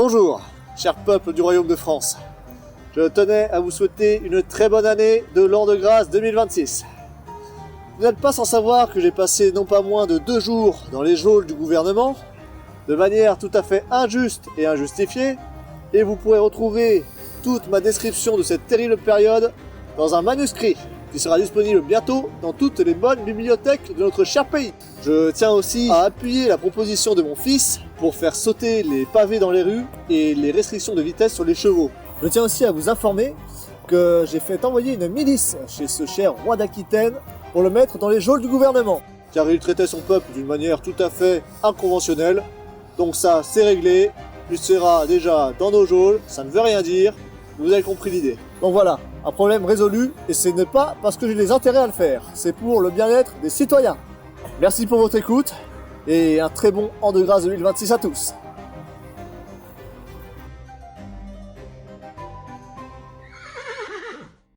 Bonjour, cher peuple du Royaume de France. Je tenais à vous souhaiter une très bonne année de l'an de grâce 2026. Vous n'êtes pas sans savoir que j'ai passé non pas moins de 2 jours dans les geôles du gouvernement, de manière tout à fait injuste et injustifiée, et vous pourrez retrouver toute ma description de cette terrible période dans un manuscrit qui sera disponible bientôt dans toutes les bonnes bibliothèques de notre cher pays. Je tiens aussi à appuyer la proposition de mon fils pour faire sauter les pavés dans les rues et les restrictions de vitesse sur les chevaux. Je tiens aussi à vous informer que j'ai fait envoyer une milice chez ce cher roi d'Aquitaine pour le mettre dans les geôles du gouvernement, car il traitait son peuple d'une manière tout à fait inconventionnelle. Donc ça, c'est réglé, il sera déjà dans nos geôles, ça ne veut rien dire, vous avez compris l'idée. Donc voilà, un problème résolu, et ce n'est pas parce que j'ai des intérêts à le faire, c'est pour le bien-être des citoyens. Merci pour votre écoute, et un très bon an de grâce 2026 à tous.